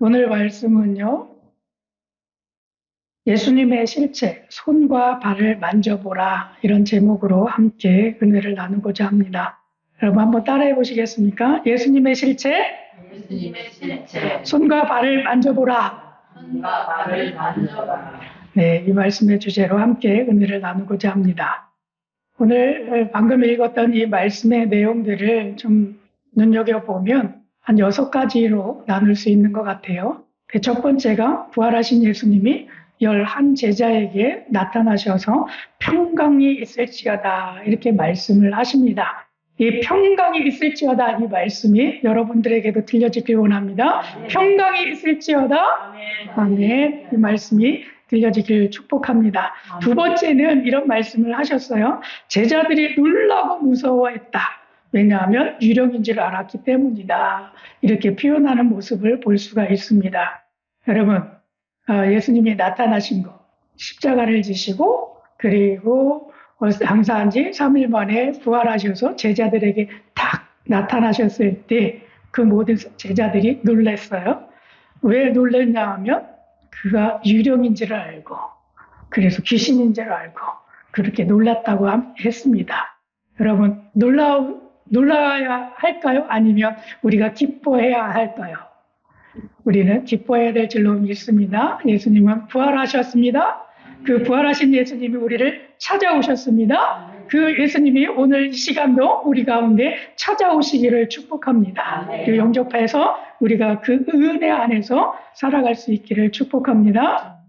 오늘 말씀은요, 예수님의 실체, 손과 발을 만져보라, 이런 제목으로 함께 은혜를 나누고자 합니다. 여러분 한번 따라해 보시겠습니까? 예수님의 실체, 손과 발을 만져보라. 네, 이 말씀의 주제로 함께 은혜를 나누고자 합니다. 오늘 방금 읽었던 이 말씀의 내용들을 좀 눈여겨보면 한 6가지로 나눌 수 있는 것 같아요. 첫 번째가 부활하신 예수님이 11 제자에게 나타나셔서 평강이 있을지어다 이렇게 말씀을 하십니다. 이 평강이 있을지어다 이 말씀이 여러분들에게도 들려지길 원합니다. 평강이 있을지어다. 아멘. 이 말씀이 들려지길 축복합니다. 두 번째는 이런 말씀을 하셨어요. 제자들이 놀라고 무서워했다. 왜냐하면 유령인 줄 알았기 때문이다. 이렇게 표현하는 모습을 볼 수가 있습니다. 여러분, 예수님이 나타나신 거, 십자가를 지시고 그리고 장사한 지 3일 만에 부활하셔서 제자들에게 딱 나타나셨을 때 그 모든 제자들이 놀랐어요. 왜 놀랐냐 하면 그가 유령인 줄 알고 그래서 귀신인 줄 알고 그렇게 놀랐다고 했습니다. 여러분 놀라야 할까요? 아니면 우리가 기뻐해야 할까요? 우리는 기뻐해야 될 줄로 믿습니다. 예수님은 부활하셨습니다. 그 부활하신 예수님이 우리를 찾아오셨습니다. 그 예수님이 오늘 이 시간도 우리 가운데 찾아오시기를 축복합니다. 그 영접해서 우리가 그 은혜 안에서 살아갈 수 있기를 축복합니다.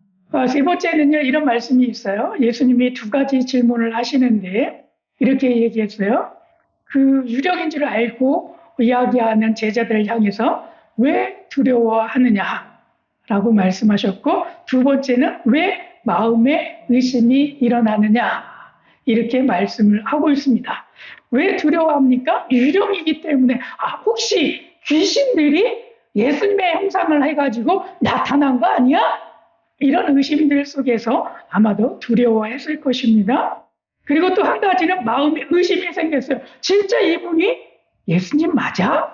세 번째는요, 이런 말씀이 있어요. 예수님이 2가지 질문을 하시는데 이렇게 얘기했어요. 그 유령인 줄 알고 이야기하는 제자들을 향해서 왜 두려워하느냐라고 말씀하셨고, 두 번째는 왜 마음에 의심이 일어나느냐 이렇게 말씀을 하고 있습니다. 왜 두려워합니까? 유령이기 때문에. 혹시 귀신들이 예수님의 형상을 해가지고 나타난 거 아니야? 이런 의심들 속에서 아마도 두려워했을 것입니다. 그리고 또 한 가지는 마음에 의심이 생겼어요. 진짜 이분이 예수님 맞아?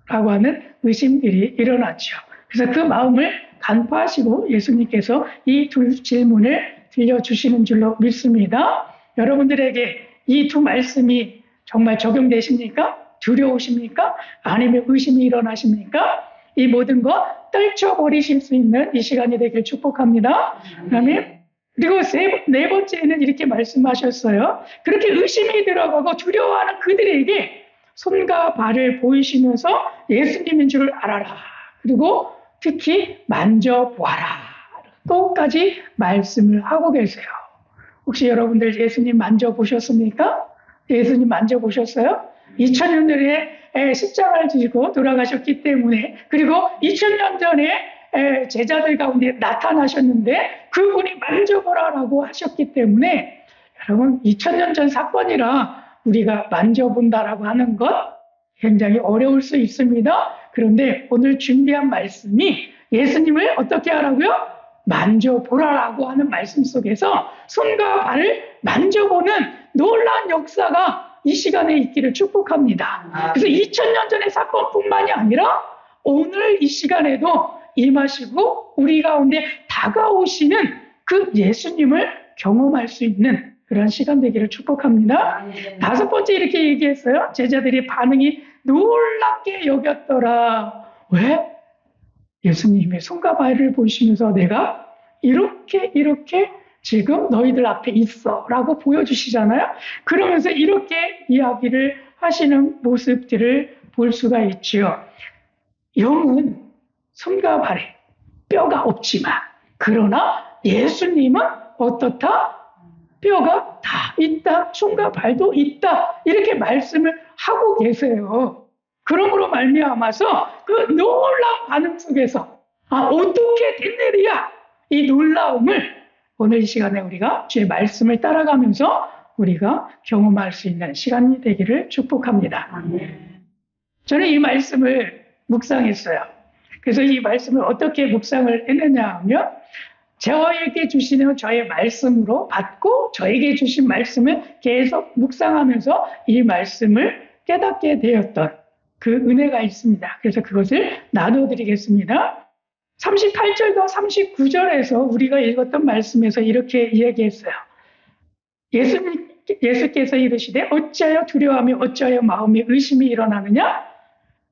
라고 하는 의심들이 일어났죠. 그래서 그 마음을 간파하시고 예수님께서 이 2 질문을 들려주시는 줄로 믿습니다. 여러분들에게 이 2 말씀이 정말 적용되십니까? 두려우십니까? 아니면 의심이 일어나십니까? 이 모든 거 떨쳐버리실 수 있는 이 시간이 되길 축복합니다. 그다음에 그리고 네 번째는 이렇게 말씀하셨어요. 그렇게 의심이 들어가고 두려워하는 그들에게 손과 발을 보이시면서 예수님인 줄 알아라. 그리고 특히 만져보아라. 또까지 말씀을 하고 계세요. 혹시 여러분들 예수님 만져보셨습니까? 예수님 만져보셨어요? 2000년 전에 십자가를 지고 돌아가셨기 때문에, 그리고 2000년 전에 제자들 가운데 나타나셨는데 그분이 만져보라라고 하셨기 때문에, 여러분 2000년 전 사건이라 우리가 만져본다라고 하는 것 굉장히 어려울 수 있습니다. 그런데 오늘 준비한 말씀이 예수님을 어떻게 하라고요? 만져보라라고 하는 말씀 속에서 손과 발을 만져보는 놀라운 역사가 이 시간에 있기를 축복합니다. 그래서 2000년 전의 사건뿐만이 아니라 오늘 이 시간에도 임하시고 우리 가운데 다가오시는 그 예수님을 경험할 수 있는 그런 시간 되기를 축복합니다. 5번째 이렇게 얘기했어요. 제자들이 반응이 놀랍게 여겼더라. 왜? 예수님의 손과 발을 보시면서 내가 이렇게 지금 너희들 앞에 있어 라고 보여주시잖아요. 그러면서 이렇게 이야기를 하시는 모습들을 볼 수가 있지요. 영은 손과 발에 뼈가 없지만 그러나 예수님은 어떻다? 뼈가 다 있다. 손과 발도 있다. 이렇게 말씀을 하고 계세요. 그러므로 말미암아서 그 놀라운 반응 속에서 어떻게 된 일이야? 이 놀라움을 오늘 이 시간에 우리가 주의 말씀을 따라가면서 우리가 경험할 수 있는 시간이 되기를 축복합니다. 저는 이 말씀을 묵상했어요. 그래서 이 말씀을 어떻게 묵상을 했느냐 하면 저에게 주시는 저의 말씀으로 받고 저에게 주신 말씀을 계속 묵상하면서 이 말씀을 깨닫게 되었던 그 은혜가 있습니다. 그래서 그것을 나눠드리겠습니다. 38절과 39절에서 우리가 읽었던 말씀에서 이렇게 이야기했어요. 예수께서 이르시되 어찌하여 두려워하며 어찌하여 마음에 의심이 일어나느냐?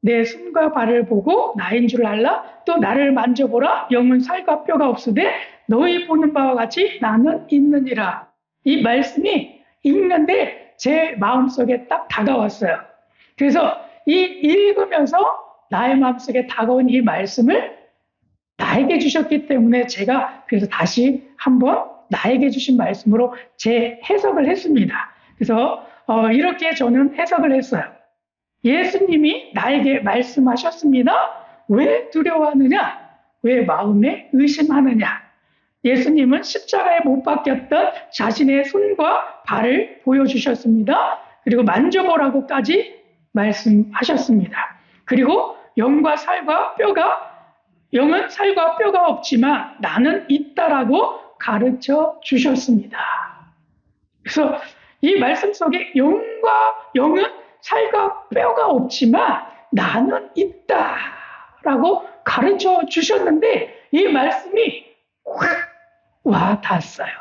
내 손과 발을 보고 나인 줄 알라? 또 나를 만져보라? 영은 살과 뼈가 없으되 너희 보는 바와 같이 나는 있느니라. 이 말씀이 읽는데 제 마음속에 딱 다가왔어요. 그래서 이 읽으면서 나의 마음속에 다가온 이 말씀을 나에게 주셨기 때문에 제가 그래서 다시 한번 나에게 주신 말씀으로 재해석을 했습니다. 그래서 이렇게 저는 해석을 했어요. 예수님이 나에게 말씀하셨습니다. 왜 두려워하느냐? 왜 마음에 의심하느냐? 예수님은 십자가에 못 박혔던 자신의 손과 발을 보여주셨습니다. 그리고 만져보라고까지 말씀하셨습니다. 그리고 영은 살과 뼈가 없지만 나는 있다라고 가르쳐 주셨습니다. 그래서 이 말씀 속에 영은 살과 뼈가 없지만 나는 있다라고 가르쳐 주셨는데 이 말씀이 확 와 닿았어요.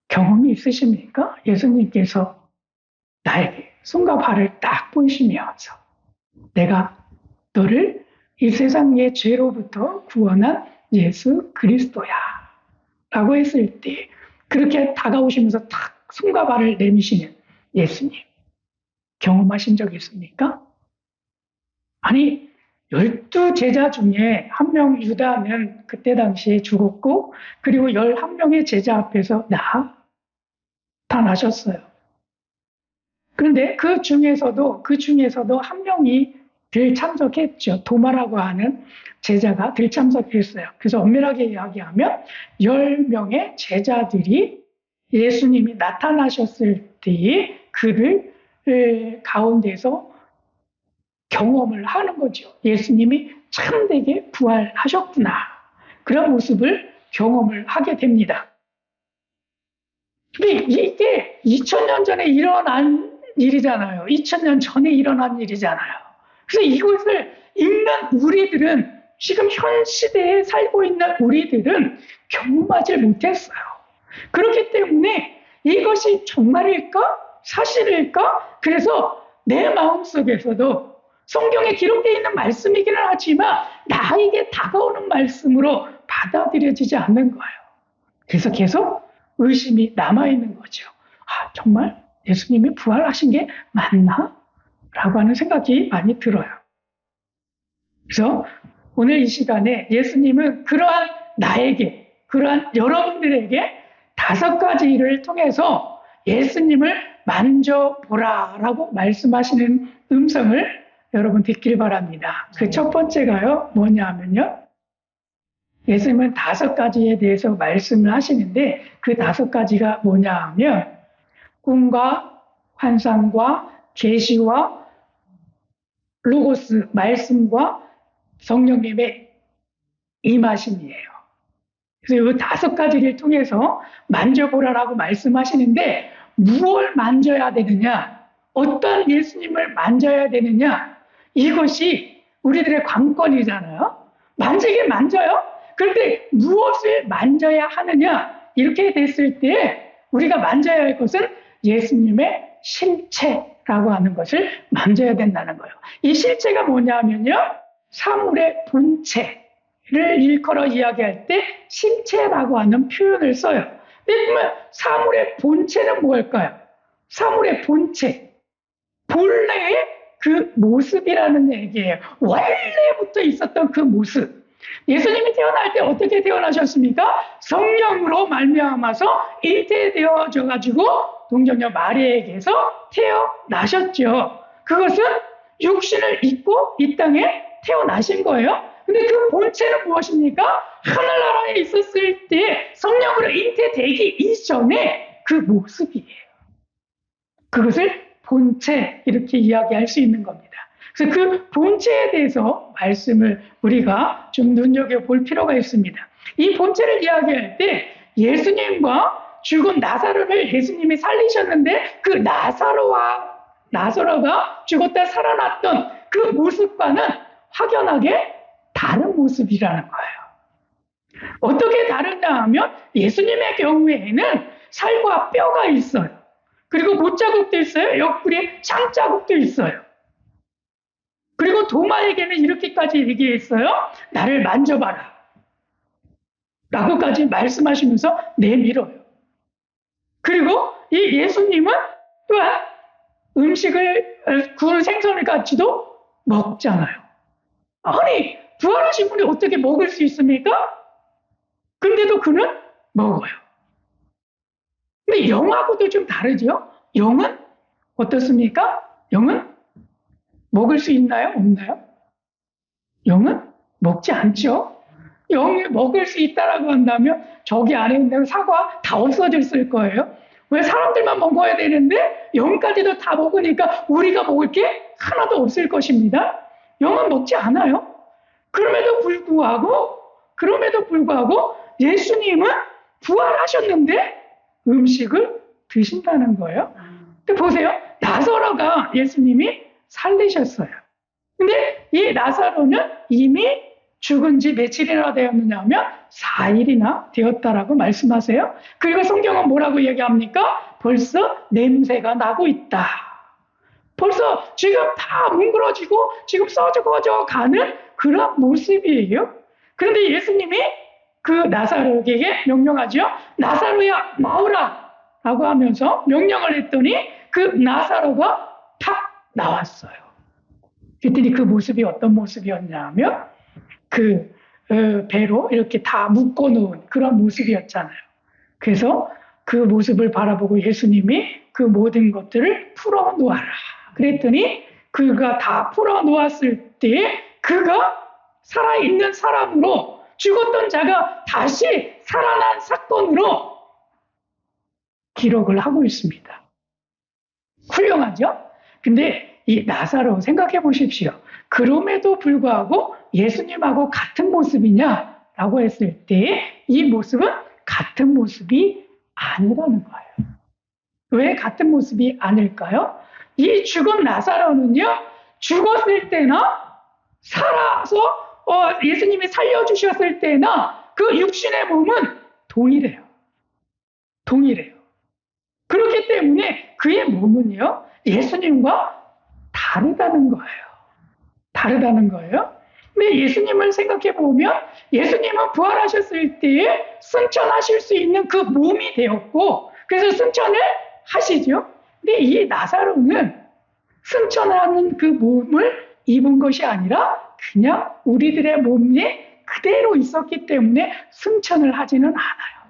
경험이 있으십니까? 예수님께서 나에게 손과 발을 딱 보이시면서 내가 너를 이 세상의 죄로부터 구원한 예수 그리스도야 라고 했을 때 그렇게 다가오시면서 딱 손과 발을 내미시는 예수님 경험하신 적 있습니까? 아니 12제자 중에 한 명 유다는 그때 당시에 죽었고 그리고 11명의 제자 앞에서 나타나셨어요. 그런데 그 중에서도 한 명이 들참석했죠. 도마라고 하는 제자가 들참석했어요. 그래서 엄밀하게 이야기하면 10명의 제자들이 예수님이 나타나셨을 때에 그를 가운데서 경험을 하는 거죠. 예수님이 참되게 부활하셨구나. 그런 모습을 경험을 하게 됩니다. 근데 이게 2000년 전에 일어난 일이잖아요. 2000년 전에 일어난 일이잖아요. 그래서 이것을 읽는 우리들은 지금 현 시대에 살고 있는 우리들은 경험하지 못했어요. 그렇기 때문에 이것이 정말일까? 사실일까? 그래서 내 마음속에서도 성경에 기록되어 있는 말씀이기는 하지만 나에게 다가오는 말씀으로 받아들여지지 않는 거예요. 그래서 계속 의심이 남아있는 거죠. 아, 정말 예수님이 부활하신 게 맞나? 라고 하는 생각이 많이 들어요. 그래서 오늘 이 시간에 예수님은 그러한 여러분들에게 5가지를 통해서 예수님을 만져보라라고 말씀하시는 음성을 여러분 듣길 바랍니다. 그 첫 번째가요, 뭐냐면요. 예수님은 5가지에 대해서 말씀을 하시는데 그 5가지가 뭐냐 하면 꿈과 환상과 계시와 로고스, 말씀과 성령님의 임하심이에요. 그래서 이 5가지를 통해서 만져보라라고 말씀하시는데 무엇을 만져야 되느냐? 어떤 예수님을 만져야 되느냐? 이것이 우리들의 관건이잖아요. 만지긴 만져요. 그런데 무엇을 만져야 하느냐? 이렇게 됐을 때 우리가 만져야 할 것은 예수님의 실체라고 하는 것을 만져야 된다는 거예요. 이 실체가 뭐냐면요. 사물의 본체를 일컬어 이야기할 때 실체라고 하는 표현을 써요. 근데 그러면 사물의 본체는 뭘까요? 사물의 본체. 본래의 그 모습이라는 얘기예요. 원래부터 있었던 그 모습. 예수님이 태어날 때 어떻게 태어나셨습니까? 성령으로 말미암아서 잉태되어져 가지고 동정녀 마리아에게서 태어나셨죠. 그것은 육신을 입고 이 땅에 태어나신 거예요. 근데 그 본체는 무엇입니까? 하늘나라에 있었을 때 성령으로 잉태되기 이전에 그 모습이에요. 그것을 본체 이렇게 이야기할 수 있는 겁니다. 그래서 그 본체에 대해서 말씀을 우리가 좀 눈여겨볼 필요가 있습니다. 이 본체를 이야기할 때 예수님과 죽은 나사로를 예수님이 살리셨는데 그 나사로가 죽었다 살아났던 그 모습과는 확연하게 다른 모습이라는 거예요. 어떻게 다르냐 하면 예수님의 경우에는 살과 뼈가 있어요. 그리고 못자국도 있어요. 옆구리에 창자국도 있어요. 그리고 도마에게는 이렇게까지 얘기했어요. 나를 만져봐라. 라고까지 말씀하시면서 내밀어요. 그리고 이 예수님은 또한 음식을 구운 생선을 같이도 먹잖아요. 아니, 부활하신 분이 어떻게 먹을 수 있습니까? 근데도 그는 먹어요. 근데 영하고도 좀 다르죠? 영은 어떻습니까? 영은 먹을 수 있나요? 없나요? 영은 먹지 않죠? 영이 먹을 수 있다라고 한다면 저기 안에 있는 사과 다 없어졌을 거예요. 왜 사람들만 먹어야 되는데 영까지도 다 먹으니까 우리가 먹을 게 하나도 없을 것입니다. 영은 먹지 않아요. 그럼에도 불구하고 예수님은 부활하셨는데 음식을 드신다는 거예요. 근데 보세요. 나사로가 예수님이 살리셨어요. 근데 이 나사로는 이미 죽은 지 며칠이나 되었느냐 하면 4일이나 되었다라고 말씀하세요. 그리고 성경은 뭐라고 얘기합니까? 벌써 냄새가 나고 있다. 벌써 지금 다 뭉그러지고 지금 썩어져 가는 그런 모습이에요. 그런데 예수님이 그 나사로에게 명령하죠. 나사로야 나오라 라고 하면서 명령을 했더니 그 나사로가 탁 나왔어요. 그랬더니 그 모습이 어떤 모습이었냐 하면 그 배로 이렇게 다 묶어놓은 그런 모습이었잖아요. 그래서 그 모습을 바라보고 예수님이 그 모든 것들을 풀어놓아라. 그랬더니 그가 다 풀어놓았을 때 그가 살아있는 사람으로 죽었던 자가 다시 살아난 사건으로 기록을 하고 있습니다. 훌륭하죠? 근데 이 나사로 생각해 보십시오. 그럼에도 불구하고 예수님하고 같은 모습이냐라고 했을 때 이 모습은 같은 모습이 아니라는 거예요. 왜 같은 모습이 아닐까요? 이 죽은 나사로는요, 죽었을 때나 살아서 예수님이 살려주셨을 때나 그 육신의 몸은 동일해요. 그렇기 때문에 그의 몸은요, 예수님과 다르다는 거예요. 근데 예수님을 생각해 보면 예수님은 부활하셨을 때에 승천하실 수 있는 그 몸이 되었고, 그래서 승천을 하시죠. 근데 이 나사로는 승천하는 그 몸을 입은 것이 아니라 그냥 우리들의 몸에 그대로 있었기 때문에 승천을 하지는 않아요.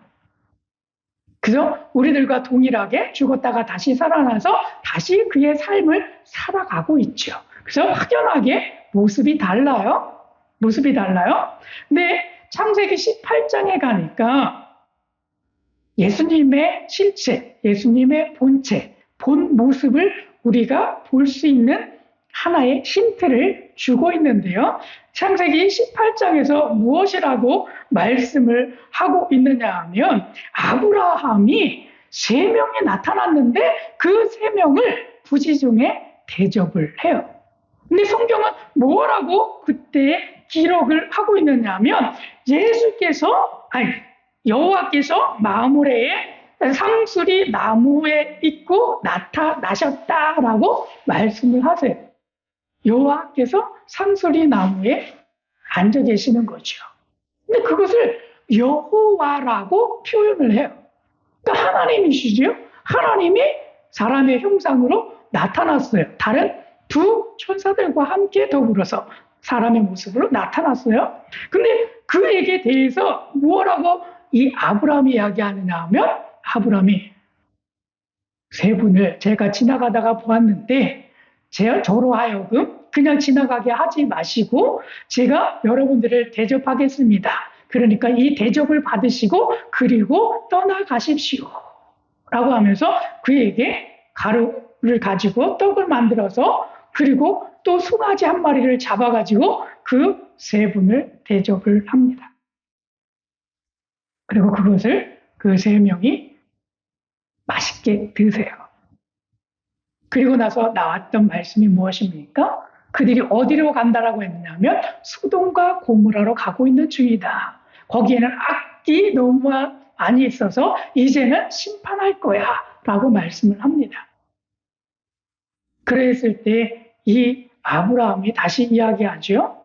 그래서 우리들과 동일하게 죽었다가 다시 살아나서 다시 그의 삶을 살아가고 있죠. 그래서 확연하게 모습이 달라요. 근데 창세기 18장에 가니까 예수님의 실체, 예수님의 본체, 본 모습을 우리가 볼 수 있는 하나의 힌트를 주고 있는데요. 창세기 18장에서 무엇이라고 말씀을 하고 있느냐 하면 아브라함이 3명이 나타났는데 그 3명을 부지중에 대접을 해요. 근데 성경은 뭐라고 그때 기록을 하고 있느냐 하면 여호와께서 마므레에 상수리 나무에 있고 나타나셨다라고 말씀을 하세요. 여호와께서 상수리 나무에 앉아 계시는 거죠. 근데 그것을 여호와라고 표현을 해요. 그러니까 하나님이시죠. 하나님이 사람의 형상으로 나타났어요. 다른 두 천사들과 함께 더불어서 사람의 모습으로 나타났어요. 근데 그에게 대해서 뭐라고 이 아브라함이 이야기하느냐 하면 아브라함이 3분을 제가 지나가다가 보았는데 저로 하여금 그냥 지나가게 하지 마시고 제가 여러분들을 대접하겠습니다. 그러니까 이 대접을 받으시고 그리고 떠나가십시오. 라고 하면서 그에게 가루를 가지고 떡을 만들어서 그리고 또 송아지 1마리를 잡아가지고 그 3분을 대접을 합니다. 그리고 그것을 그 3명이 맛있게 드세요. 그리고 나서 나왔던 말씀이 무엇입니까? 그들이 어디로 간다라고 했냐면 소돔과 고모라로 가고 있는 중이다. 거기에는 악이 너무 많이 있어서 이제는 심판할 거야 라고 말씀을 합니다. 그랬을 때 이 아브라함이 다시 이야기하죠.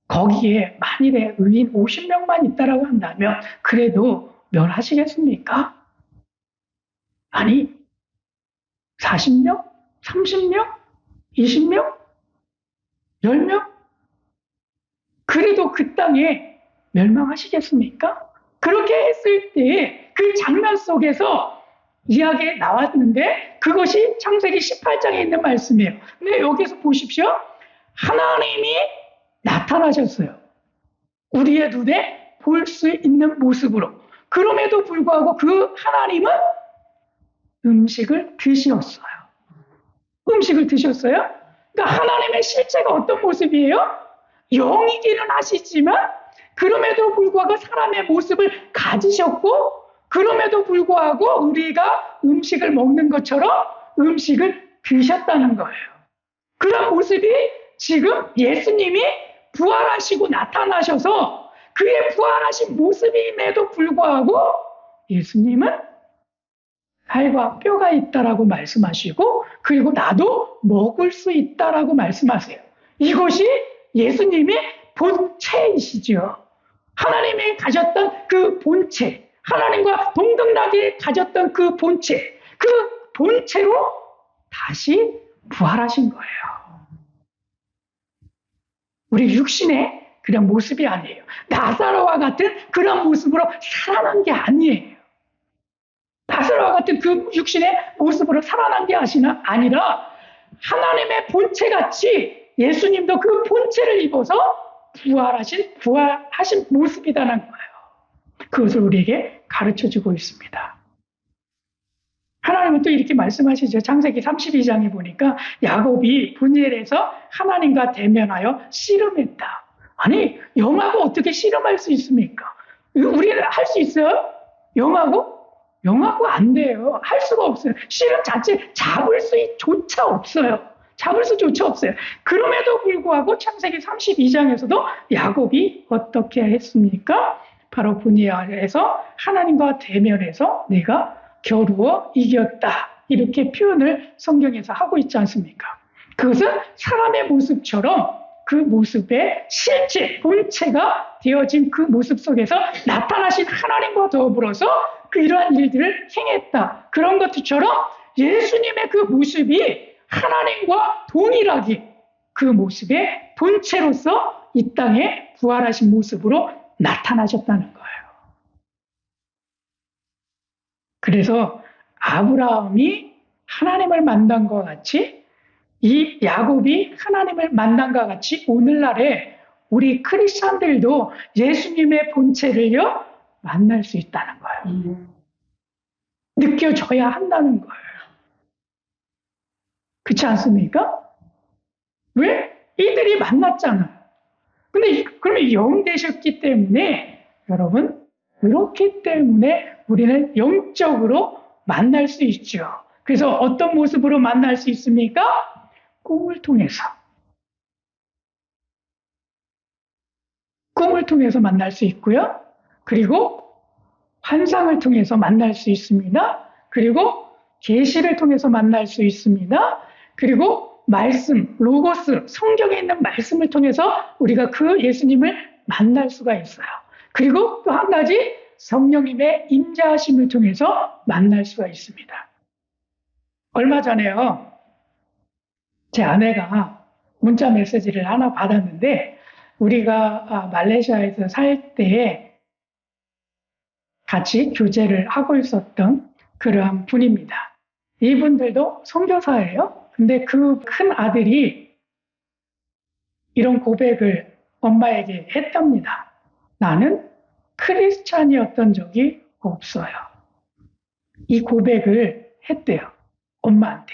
거기에 만일에 의인 50명만 있다라고 한다면 그래도 멸하시겠습니까? 아니 40명? 30명? 20명? 10명? 그래도 그 땅에 멸망하시겠습니까? 그렇게 했을 때 그 장면 속에서 이야기에 나왔는데 그것이 창세기 18장에 있는 말씀이에요. 근데 여기서 보십시오. 하나님이 나타나셨어요. 우리의 눈에 볼 수 있는 모습으로. 그럼에도 불구하고 그 하나님은 음식을 드셨어요. 음식을 드셨어요? 그러니까 하나님의 실체가 어떤 모습이에요? 영이기는 하시지만 그럼에도 불구하고 사람의 모습을 가지셨고 그럼에도 불구하고 우리가 음식을 먹는 것처럼 음식을 드셨다는 거예요. 그런 모습이 지금 예수님이 부활하시고 나타나셔서 그의 부활하신 모습임에도 불구하고 예수님은 살과 뼈가 있다라고 말씀하시고 그리고 나도 먹을 수 있다라고 말씀하세요. 이것이 예수님의 본체이시죠. 하나님이 가졌던 그 본체, 하나님과 동등하게 가졌던 그 본체, 그 본체로 다시 부활하신 거예요. 우리 육신의 그런 모습이 아니에요. 나사로와 같은 그런 모습으로 살아난 게 아니에요. 나사로와 같은 그 육신의 모습으로 살아난 게 아니라 하나님의 본체같이 예수님도 그 본체를 입어서 부활하신 모습이라는 거예요. 그것을 우리에게 가르쳐주고 있습니다. 하나님은 또 이렇게 말씀하시죠. 창세기 32장에 보니까 야곱이 분열해서 하나님과 대면하여 씨름했다. 아니, 영하고 어떻게 씨름할 수 있습니까? 우리는 할 수 있어요? 영하고? 영하고 안 돼요. 할 수가 없어요. 씨름 자체 잡을 수조차 없어요. 잡을 수조차 없어요. 그럼에도 불구하고 창세기 32장에서도 야곱이 어떻게 했습니까? 바로 분열해서 하나님과 대면해서 내가 겨루어 이겼다. 이렇게 표현을 성경에서 하고 있지 않습니까? 그것은 사람의 모습처럼 그 모습의 실제, 본체가 되어진 그 모습 속에서 나타나신 하나님과 더불어서 이러한 일들을 행했다. 그런 것들처럼 예수님의 그 모습이 하나님과 동일하게 그 모습의 본체로서 이 땅에 부활하신 모습으로 나타나셨다는 거예요. 그래서 아브라함이 하나님을 만난 것 같이 이 야곱이 하나님을 만난 것 같이 오늘날에 우리 크리스찬들도 예수님의 본체를요 만날 수 있다는 거예요. 느껴져야 한다는 거예요. 그렇지 않습니까? 왜? 이들이 만났잖아요. 근데 그러면 영 되셨기 때문에 여러분 그렇기 때문에 우리는 영적으로 만날 수 있죠. 그래서 어떤 모습으로 만날 수 있습니까? 꿈을 통해서. 꿈을 통해서 만날 수 있고요. 그리고 환상을 통해서 만날 수 있습니다. 그리고 계시를 통해서 만날 수 있습니다. 그리고 말씀, 로고스, 성경에 있는 말씀을 통해서 우리가 그 예수님을 만날 수가 있어요. 그리고 또 한 가지 성령님의 임재하심을 통해서 만날 수가 있습니다. 얼마 전에요. 제 아내가 문자 메시지를 하나 받았는데 우리가 말레이시아에서 살 때 같이 교제를 하고 있었던 그러한 분입니다. 이분들도 선교사예요. 근데 그 큰 아들이 이런 고백을 엄마에게 했답니다. 나는 크리스찬이었던 적이 없어요. 이 고백을 했대요. 엄마한테.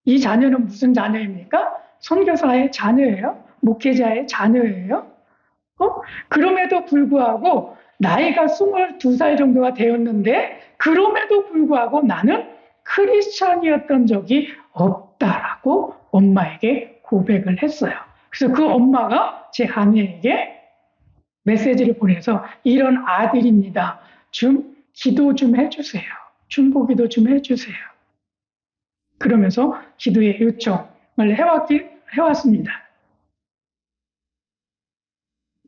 이 자녀는 무슨 자녀입니까? 선교사의 자녀예요? 목회자의 자녀예요? 그럼에도 불구하고 나이가 22살 정도가 되었는데 그럼에도 불구하고 나는 크리스찬이었던 적이 없다라고 엄마에게 고백을 했어요. 그래서 그 엄마가 제 아내에게 메시지를 보내서 이런 아들입니다. 좀 기도 좀 해주세요. 중보기도 좀 해주세요. 그러면서 기도의 요청을 해왔습니다.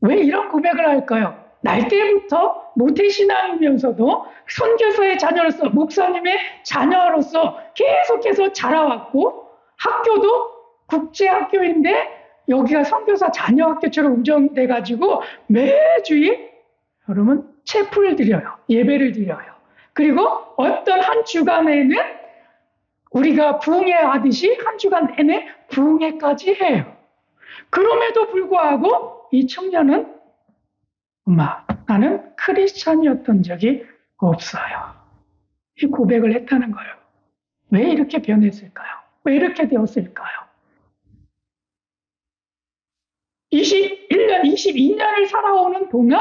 왜 이런 고백을 할까요? 날 때부터 모태신앙이면서도 선교사의 자녀로서 목사님의 자녀로서 계속해서 자라왔고 학교도 국제학교인데 여기가 선교사 자녀학교처럼 운영돼가지고 매주일 여러분 체프를 드려요. 예배를 드려요. 그리고 어떤 한 주간에는 우리가 부흥회하듯이 한 주간 내내 부흥회까지 해요. 그럼에도 불구하고 이 청년은 엄마, 나는 크리스찬이었던 적이 없어요. 이 고백을 했다는 거예요. 왜 이렇게 변했을까요? 왜 이렇게 되었을까요? 21년, 22년을 살아오는 동안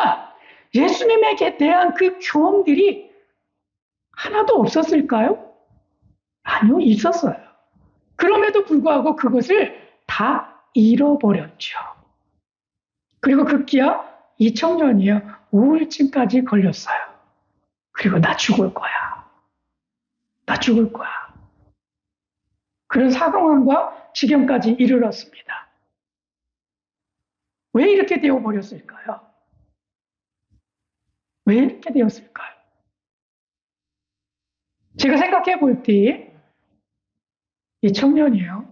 예수님에게 대한 그 경험들이 하나도 없었을까요? 아니요, 있었어요. 그럼에도 불구하고 그것을 다 잃어버렸죠. 그리고 급기야 이 청년이요, 우울증까지 걸렸어요. 그리고 나 죽을 거야. 나 죽을 거야. 그런 상황과 지경까지 이르렀습니다. 왜 이렇게 되어버렸을까요? 왜 이렇게 되었을까요? 제가 생각해 볼 때 이 청년이요,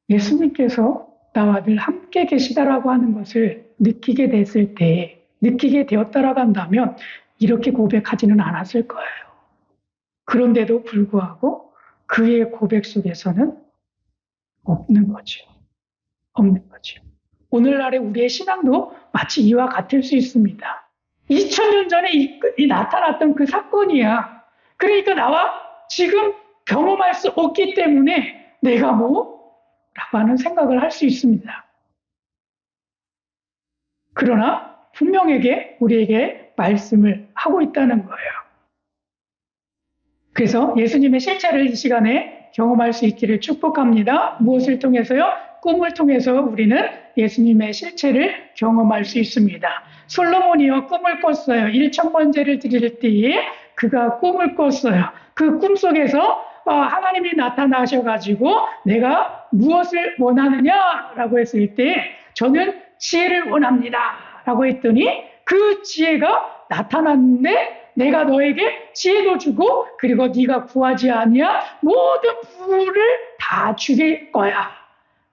예수님께서 나와 늘 함께 계시다라고 하는 것을 느끼게 됐을 때, 느끼게 되었다라고 한다면 이렇게 고백하지는 않았을 거예요. 그런데도 불구하고 그의 고백 속에서는 없는 거죠. 없는 거죠. 오늘날의 우리의 신앙도 마치 이와 같을 수 있습니다. 2000년 전에 나타났던 그 사건이야. 그러니까 나와 지금 경험할 수 없기 때문에 내가 라고 하는 생각을 할 수 있습니다. 그러나 분명하게 우리에게 말씀을 하고 있다는 거예요. 그래서 예수님의 실체를 이 시간에 경험할 수 있기를 축복합니다. 무엇을 통해서요? 꿈을 통해서 우리는 예수님의 실체를 경험할 수 있습니다. 솔로몬이요, 꿈을 꿨어요. 1,000번제를 드릴 때에 그가 꿈을 꿨어요. 그 꿈 속에서 하나님이 나타나셔가지고 내가 무엇을 원하느냐라고 했을 때 저는 지혜를 원합니다. 라고 했더니 그 지혜가 나타났는데 내가 너에게 지혜도 주고 그리고 네가 구하지 아니한 모든 부를 다 주길 거야.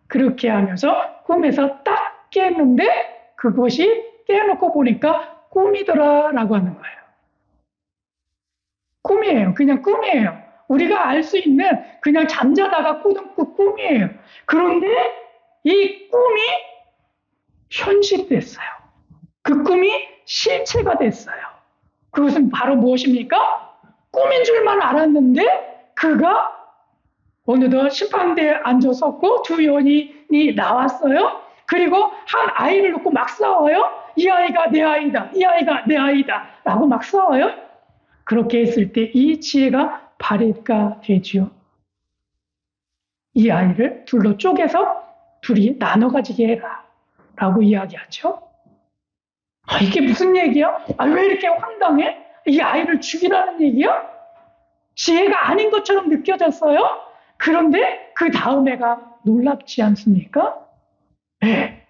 그렇게 하면서 꿈에서 딱 깼는데 그것이 깨놓고 보니까 꿈이더라라고 하는 거예요. 꿈이에요. 그냥 꿈이에요. 우리가 알 수 있는 그냥 잠자다가 꾸는 그 꿈이에요. 그런데 이 꿈이 현실됐어요. 그 꿈이 실체가 됐어요. 그것은 바로 무엇입니까? 꿈인 줄만 알았는데 그가 어느덧 심판대에 앉아섰고 두 여인이 나왔어요. 그리고 한 아이를 놓고 막 싸워요. 이 아이가 내 아이다. 이 아이가 내 아이다. 라고 막 싸워요. 그렇게 했을 때 이 지혜가 발휘가 되지요. 이 아이를 둘로 쪼개서 둘이 나눠 가지게 해라. 라고 이야기하죠. 이게 무슨 얘기야? 왜 이렇게 황당해? 이 아이를 죽이라는 얘기야? 지혜가 아닌 것처럼 느껴졌어요? 그런데 그 다음에가 놀랍지 않습니까? 네.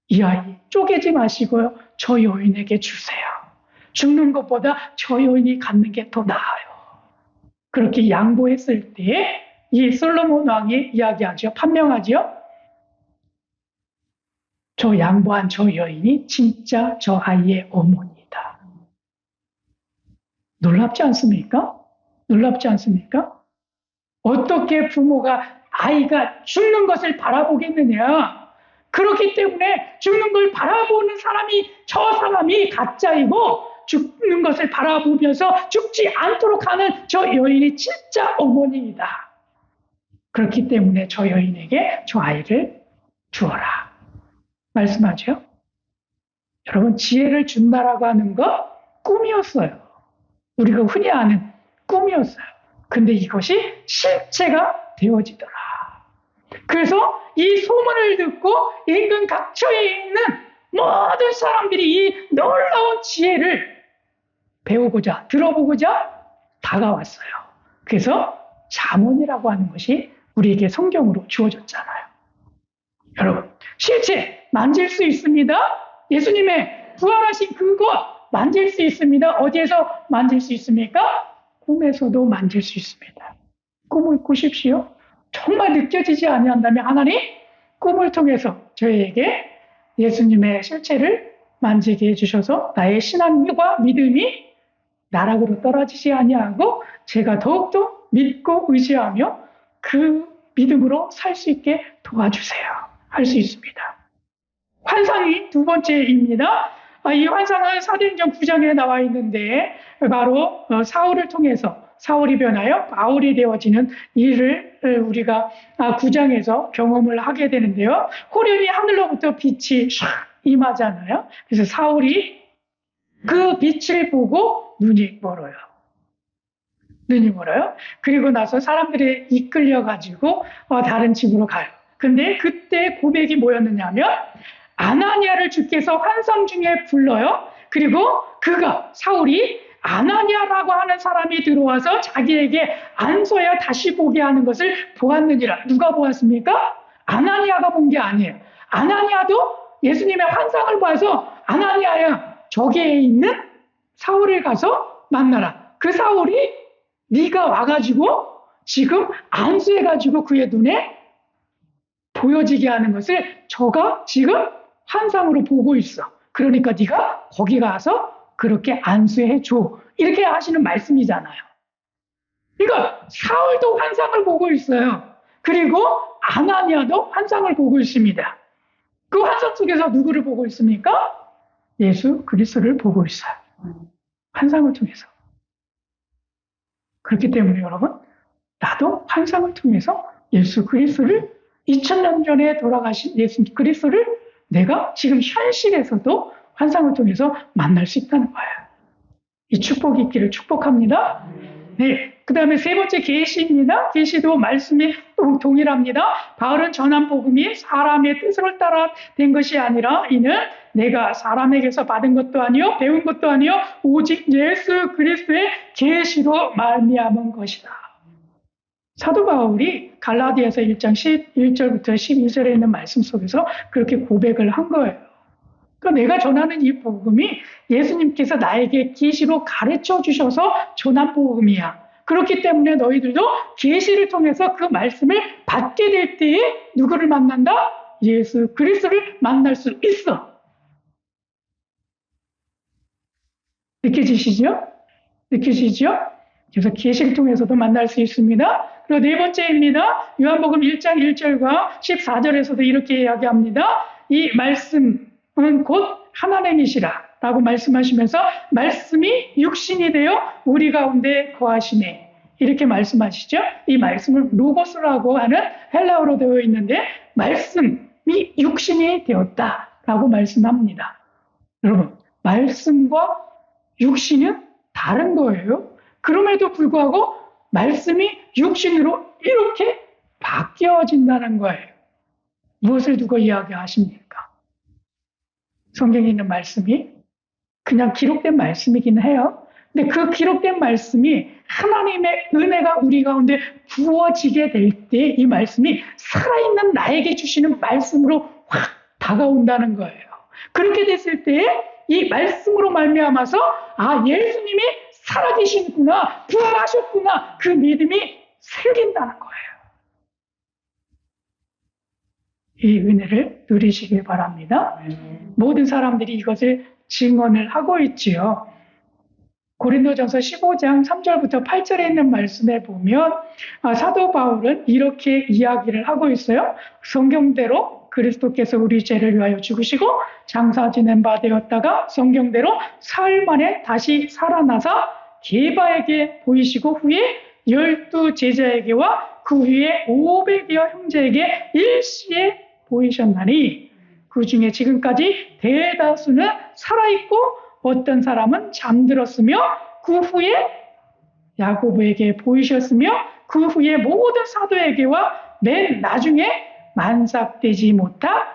이 아이 쪼개지 마시고요. 저 여인에게 주세요. 죽는 것보다 저 여인이 갖는 게 더 나아요. 그렇게 양보했을 때 이 솔로몬 왕이 이야기하죠. 판명하죠. 저 양보한 저 여인이 진짜 저 아이의 어머니다. 놀랍지 않습니까? 놀랍지 않습니까? 어떻게 부모가 아이가 죽는 것을 바라보겠느냐. 그렇기 때문에 죽는 걸 바라보는 저 사람이 가짜이고 죽는 것을 바라보면서 죽지 않도록 하는 저 여인이 진짜 어머니이다. 그렇기 때문에 저 여인에게 저 아이를 주어라. 말씀하죠. 여러분, 지혜를 준다라고 하는 것 꿈이었어요. 우리가 흔히 아는 꿈이었어요. 근데 이것이 실체가 되어지더라. 그래서 이 소문을 듣고 인근 각처에 있는 모든 사람들이 이 놀라운 지혜를 배우고자, 들어보고자 다가왔어요. 그래서 잠언이라고 하는 것이 우리에게 성경으로 주어졌잖아요. 여러분, 실제 만질 수 있습니다. 예수님의 부활하신 그것 만질 수 있습니다. 어디에서 만질 수 있습니까? 꿈에서도 만질 수 있습니다. 꿈을 꾸십시오. 정말 느껴지지 아니한다면 하나님 꿈을 통해서 저희에게 예수님의 실체를 만지게 해주셔서 나의 신앙과 믿음이 나락으로 떨어지지 아니하고 제가 더욱더 믿고 의지하며 그 믿음으로 살 수 있게 도와주세요. 할 수 있습니다. 환상이 두 번째입니다. 이 환상은 사도행전 9장에 나와 있는데 바로 사울을 통해서 사울이 변하여 바울이 되어지는 일을 우리가 9장에서 경험을 하게 되는데요. 호련히 하늘로부터 빛이 샥 임하잖아요. 그래서 사울이 그 빛을 보고 눈이 멀어요. 그리고 나서 사람들이 이끌려가지고 다른 집으로 가요. 근데 그때 고백이 뭐였느냐 하면 아나니아를 주께서 환상 중에 불러요. 그리고 사울이 아나니아라고 하는 사람이 들어와서 자기에게 안서야 다시 보게 하는 것을 보았느니라. 누가 보았습니까? 아나니아가 본 게 아니에요. 아나니아도 예수님의 환상을 봐서 아나니아야 저기에 있는 사울을 가서 만나라. 그 사울이 네가 와가지고 지금 안수해가지고 그의 눈에 보여지게 하는 것을 저가 지금 환상으로 보고 있어. 그러니까 네가 거기 가서 그렇게 안수해 줘. 이렇게 하시는 말씀이잖아요. 그러니까 사울도 환상을 보고 있어요. 그리고 아나니아도 환상을 보고 있습니다. 그 환상 속에서 누구를 보고 있습니까? 예수 그리스도를 보고 있어요. 환상을 통해서. 그렇기 때문에 여러분, 나도 환상을 통해서 예수 그리스도를 2000년 전에 돌아가신 예수 그리스도를 내가 지금 현실에서도 환상을 통해서 만날 수 있다는 거예요. 이 축복이 있기를 축복합니다. 네. 그 다음에 세 번째 계시입니다. 계시도 말씀이 동일합니다. 바울은 전한 복음이 사람의 뜻을 따라 된 것이 아니라 이는 내가 사람에게서 받은 것도 아니요 배운 것도 아니요 오직 예수 그리스도의 계시로 말미암은 것이다. 사도 바울이 갈라디아서 1장 11절부터 12절에 있는 말씀 속에서 그렇게 고백을 한 거예요. 그러니까 내가 전하는 이 복음이 예수님께서 나에게 계시로 가르쳐 주셔서 전한 복음이야. 그렇기 때문에 너희들도 계시를 통해서 그 말씀을 받게 될 때에 누구를 만난다? 예수 그리스도를 만날 수 있어. 느껴지시죠? 그래서 계시를 통해서도 만날 수 있습니다. 그리고 네 번째입니다. 요한복음 1장 1절과 14절에서도 이렇게 이야기합니다. 이 말씀은 곧 하나님이시라 라고 말씀하시면서 말씀이 육신이 되어 우리 가운데 거하시네. 이렇게 말씀하시죠. 이 말씀을 로고스라고 하는 헬라어로 되어 있는데 말씀이 육신이 되었다라고 말씀합니다. 여러분, 말씀과 육신은 다른 거예요. 그럼에도 불구하고 말씀이 육신으로 이렇게 바뀌어진다는 거예요. 무엇을 두고 이야기하십니까? 성경에 있는 말씀이 그냥 기록된 말씀이긴 해요. 근데 그 기록된 말씀이 하나님의 은혜가 우리 가운데 부어지게 될 때 이 말씀이 살아있는 나에게 주시는 말씀으로 확 다가온다는 거예요. 그렇게 됐을 때 이 말씀으로 말미암아서 예수님이 살아계시구나, 부활하셨구나, 그 믿음이 생긴다는 거예요. 이 은혜를 누리시길 바랍니다. 모든 사람들이 이것을 증언을 하고 있지요. 고린도전서 15장 3절부터 8절에 있는 말씀에 보면 사도 바울은 이렇게 이야기를 하고 있어요. 성경대로 그리스도께서 우리 죄를 위하여 죽으시고 장사 지낸 바 되었다가 성경대로 사흘 만에 다시 살아나사 게바에게 보이시고 후에 12 제자에게와 그 후에 500여 형제에게 일시에 보이셨나니 그 중에 지금까지 대다수는 살아있고 어떤 사람은 잠들었으며 그 후에 야고보에게 보이셨으며 그 후에 모든 사도에게와 맨 나중에 만삭되지 못한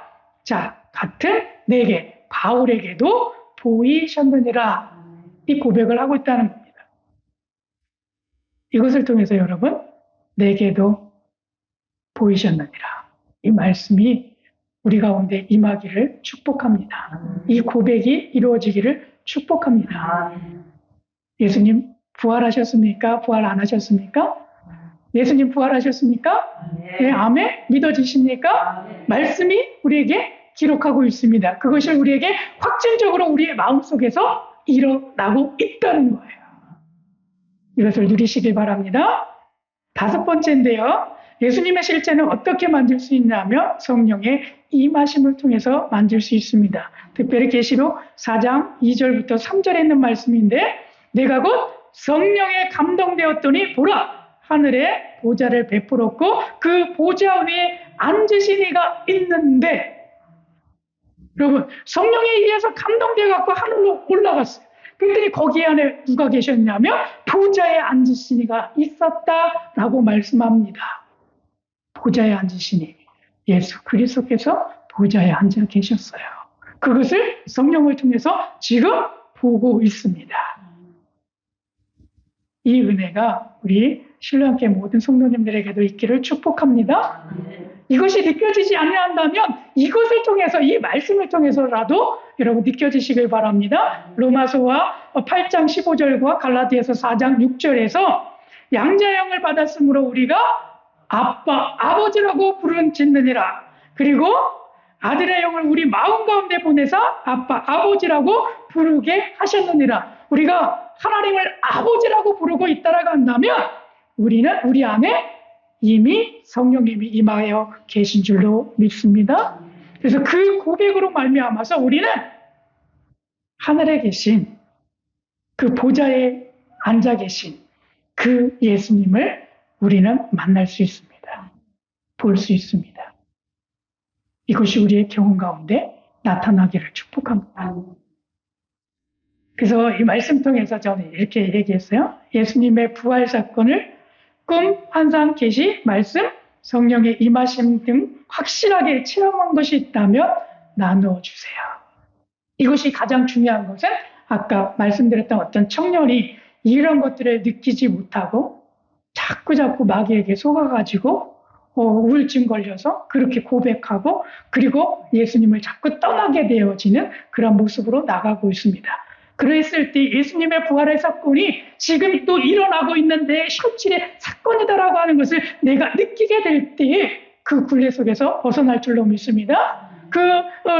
자 같은 내게 바울에게도 보이셨느니라 이 고백을 하고 있다는 겁니다. 이것을 통해서 여러분 내게도 보이셨느니라 이 말씀이 우리 가운데 임하기를 축복합니다. 이 고백이 이루어지기를 축복합니다. 예수님 부활하셨습니까? 부활 안 하셨습니까? 예수님 부활하셨습니까? 네, 아멘. 믿어지십니까? 말씀이 우리에게 기록하고 있습니다. 그것이 우리에게 확증적으로 우리의 마음속에서 일어나고 있다는 거예요. 이것을 누리시길 바랍니다. 5번째인데요. 예수님의 실제는 어떻게 만질 수 있냐면 성령의 임하심을 통해서 만질 수 있습니다. 특별히 계시록 4장 2절부터 3절에 있는 말씀인데 내가 곧 성령에 감동되었더니 보라 하늘에 보좌를 베풀었고 그 보좌 위에 앉으신 이가 있는데 여러분 성령에 의해서 감동되어 갖고 하늘로 올라갔어요. 그랬더니 거기 안에 누가 계셨냐면 보좌에 앉으신 이가 있었다라고 말씀합니다. 보좌에 앉으신 이 예수 그리스도께서 보좌에 앉아 계셨어요. 그것을 성령을 통해서 지금 보고 있습니다. 이 은혜가 우리 신랑께 모든 성도님들에게도 있기를 축복합니다. 이것이 느껴지지 않는다면 이것을 통해서 이 말씀을 통해서라도 여러분 느껴지시길 바랍니다. 로마서와 8장 15절과 갈라디아서 4장 6절에서 양자형을 받았으므로 우리가 아빠, 아버지라고 부른 짓느니라. 그리고 아들의 영을 우리 마음 가운데 보내사 아빠, 아버지라고 부르게 하셨느니라. 우리가 하나님을 아버지라고 부르고 있다라고 한다면 우리는 우리 안에 이미 성령님이 임하여 계신 줄로 믿습니다. 그래서 그 고백으로 말미암아서 우리는 하늘에 계신 그 보좌에 앉아 계신 그 예수님을 우리는 만날 수 있습니다. 볼 수 있습니다. 이것이 우리의 경험 가운데 나타나기를 축복합니다. 그래서 이 말씀 통해서 저는 이렇게 얘기했어요. 예수님의 부활 사건을 꿈, 환상, 계시, 말씀, 성령의 임하심 등 확실하게 체험한 것이 있다면 나누어주세요. 이것이 가장 중요한 것은 아까 말씀드렸던 어떤 청년이 이런 것들을 느끼지 못하고 자꾸 마귀에게 속아가지고 우울증 걸려서 그렇게 고백하고 그리고 예수님을 자꾸 떠나게 되어지는 그런 모습으로 나가고 있습니다. 그랬을 때 예수님의 부활의 사건이 지금 또 일어나고 있는데 실질의 사건이다라고 하는 것을 내가 느끼게 될 때에 그 굴레 속에서 벗어날 줄로 믿습니다. 그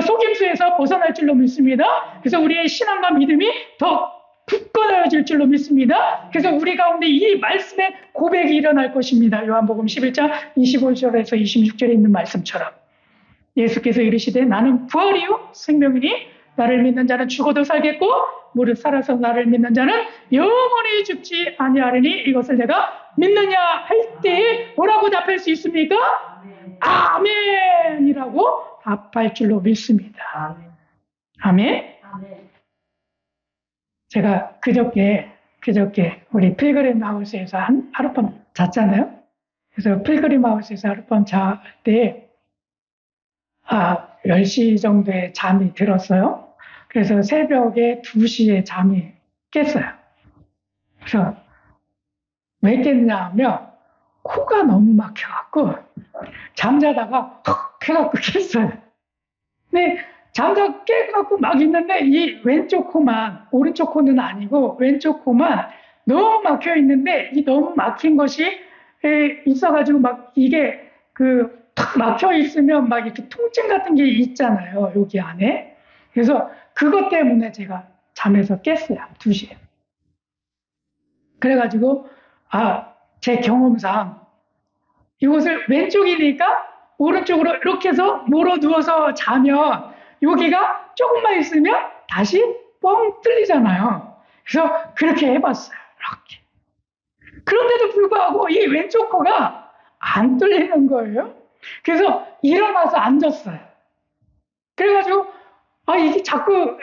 속임수에서 벗어날 줄로 믿습니다. 그래서 우리의 신앙과 믿음이 더 굳건해질 줄로 믿습니다. 그래서 우리 가운데 이 말씀의 고백이 일어날 것입니다. 요한복음 11장 25절에서 26절에 있는 말씀처럼 예수께서 이르시되 나는 부활이요 생명이니 나를 믿는 자는 죽어도 살겠고 무릇 살아서 나를 믿는 자는 영원히 죽지 아니하리니 이것을 내가 믿느냐 할 때에 뭐라고 답할 수 있습니까? 아멘이라고 답할 줄로 믿습니다. 아멘. 제가 그저께 우리 필그림 하우스에서 하룻밤 잤잖아요. 그래서 필그림 하우스에서 하룻밤 잘 때 10시 정도에 잠이 들었어요. 그래서 새벽에 2시에 잠이 깼어요. 그래서 왜 깼냐면 코가 너무 막혀갖고 잠자다가 헉 해갖고 깼어요. 근데 잠자 깨갖고 막 있는데 이 왼쪽 코만, 오른쪽 코는 아니고 왼쪽 코만 너무 막혀 있는데 이 너무 막힌 것이 있어가지고 막 이게 탁 막혀 있으면 막 이렇게 통증 같은 게 있잖아요. 여기 안에. 그래서 그것 때문에 제가 잠에서 깼어요. 2시에. 그래가지고 제 경험상 이것을 왼쪽이니까 오른쪽으로 이렇게 해서 몰어 누워서 자면 여기가 조금만 있으면 다시 뻥 뚫리잖아요. 그래서 그렇게 해봤어요. 이렇게. 그런데도 불구하고 이 왼쪽 코가 안 뚫리는 거예요. 그래서 일어나서 앉았어요. 그래가지고 이게 자꾸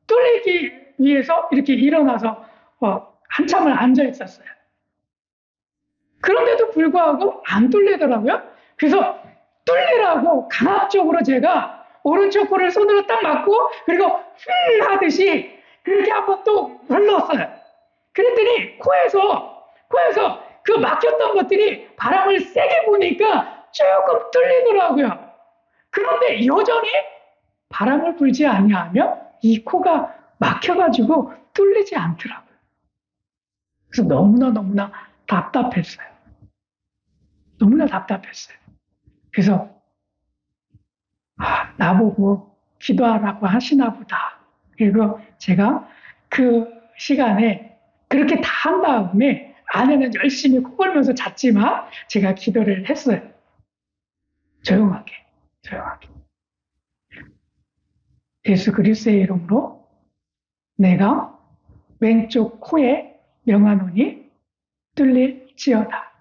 뚫리기 위해서 이렇게 일어나서 한참을 앉아 있었어요. 그런데도 불구하고 안 뚫리더라고요. 그래서 뚫리라고 강압적으로 제가 오른쪽 코를 손으로 딱 막고 그리고 휠 하듯이 그렇게 한번 또 눌렀어요. 그랬더니 코에서 그 막혔던 것들이 바람을 세게 부니까 조금 뚫리더라고요. 그런데 여전히 바람을 불지 아니하면 이 코가 막혀가지고 뚫리지 않더라고요. 그래서 너무나 답답했어요. 너무나 답답했어요. 그래서 나보고 기도하라고 하시나 보다. 그리고 제가 그 시간에 그렇게 다 한 다음에 아내는 열심히 코 골면서 잤지만 제가 기도를 했어요. 조용하게. 예수 그리스도의 이름으로 내가 왼쪽 코에 명하노니 뚫릴지어다.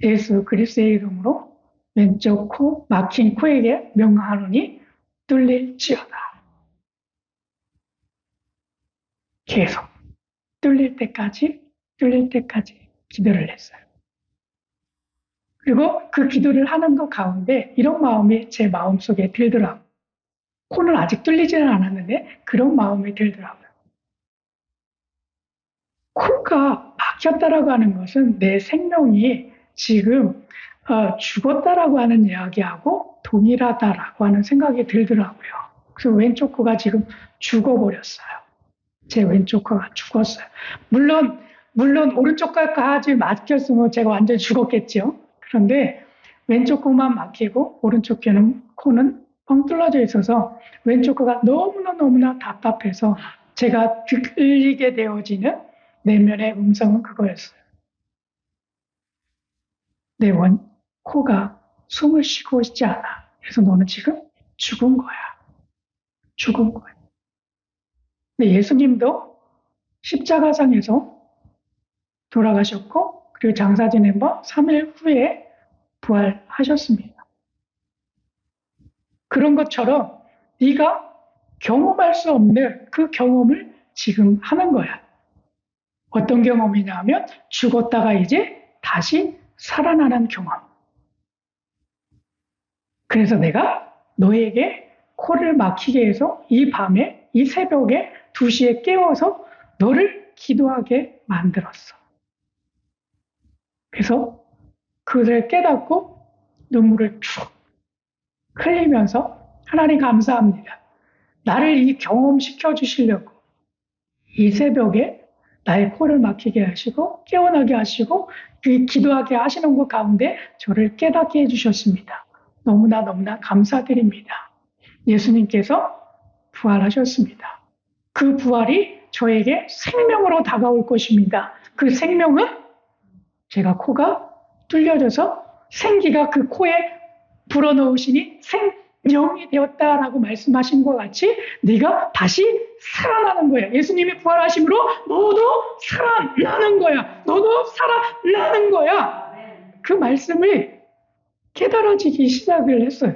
예수 그리스도의 이름으로 왼쪽 코 막힌 코에게 명하노니 뚫릴지어다. 계속 뚫릴 때까지 기도를 했어요. 그리고 그 기도를 하는 것 가운데 이런 마음이 제 마음속에 들더라고요. 코는 아직 뚫리지는 않았는데 그런 마음이 들더라고요. 코가 막혔다라고 하는 것은 내 생명이 지금 죽었다라고 하는 이야기하고 동일하다라고 하는 생각이 들더라고요. 그래서 왼쪽 코가 지금 죽어버렸어요. 제 왼쪽 코가 죽었어요. 물론 오른쪽 코까지 막혔으면 제가 완전히 죽었겠죠. 그런데 왼쪽 코만 막히고 오른쪽 코는 뻥 뚫어져 있어서 왼쪽 코가 너무나 답답해서 제가 들리게 되어지는 내면의 음성은 그거였어요. 내 코가 숨을 쉬고 있지 않아. 그래서 너는 지금 죽은 거야. 근데 예수님도 십자가상에서 돌아가셨고 그리고 장사 지낸 후 3일 후에 부활하셨습니다. 그런 것처럼 네가 경험할 수 없는 그 경험을 지금 하는 거야. 어떤 경험이냐면 죽었다가 이제 다시 살아나는 경험. 그래서 내가 너에게 코를 막히게 해서 이 밤에 이 새벽에 2시에 깨워서 너를 기도하게 만들었어. 그래서 그를 깨닫고 눈물을 쭉 흘리면서 하나님 감사합니다. 나를 이 경험시켜 주시려고 이 새벽에 나의 코를 막히게 하시고 깨어나게 하시고 그 기도하게 하시는 것 가운데 저를 깨닫게 해주셨습니다. 너무나 감사드립니다. 예수님께서 부활하셨습니다. 그 부활이 저에게 생명으로 다가올 것입니다. 그 생명은 제가 코가 뚫려져서 생기가 그 코에 불어넣으시니 생명이 되었다라고 말씀하신 것 같이 네가 다시 살아나는 거야. 예수님이 부활하심으로 너도 살아나는 거야. 너도 살아나는 거야. 그 말씀을 깨달아지기 시작을 했어요.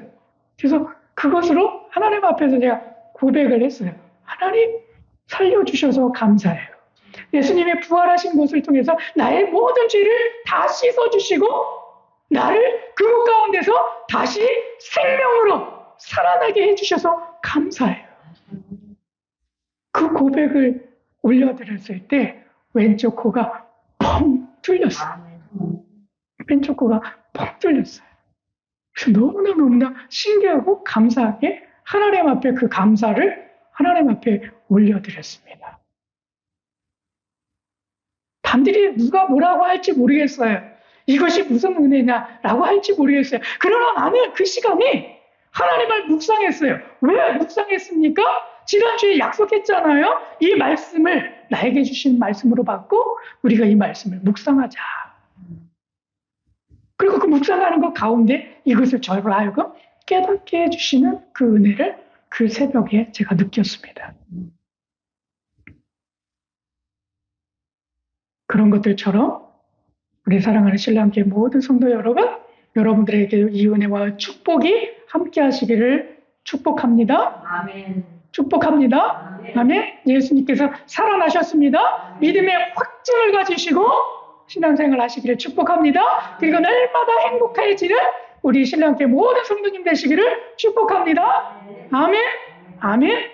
그래서 그것으로 하나님 앞에서 제가 고백을 했어요. 하나님 살려주셔서 감사해요. 예수님의 부활하신 것을 통해서 나의 모든 죄를 다 씻어주시고 나를 그곳 가운데서 다시 생명으로 살아나게 해주셔서 감사해요. 그 고백을 올려드렸을 때 왼쪽 코가 펑 뚫렸어요. 왼쪽 코가 펑 뚫렸어요. 그래서 너무나 신기하고 감사하게 하나님 앞에 그 감사를 하나님 앞에 올려드렸습니다. 남들이 누가 뭐라고 할지 모르겠어요. 이것이 무슨 은혜냐라고 할지 모르겠어요. 그러나 나는 그 시간에 하나님을 묵상했어요. 왜 묵상했습니까? 지난주에 약속했잖아요. 이 말씀을 나에게 주신 말씀으로 받고 우리가 이 말씀을 묵상하자. 그리고 그 묵상하는 것 가운데 이것을 저를 하여금 깨닫게 해주시는 그 은혜를 그 새벽에 제가 느꼈습니다. 그런 것들처럼 우리 사랑하는 신랑교회 모든 성도 여러분, 여러분들에게 이 은혜와 축복이 함께 하시기를 축복합니다. 아멘. 축복합니다. 아멘. 예수님께서 살아나셨습니다. 믿음의 확증을 가지시고 신앙생활 하시기를 축복합니다. 그리고 날마다 행복해지는 우리 신랑께 모든 성도님 되시기를 축복합니다. 아멘. 아멘.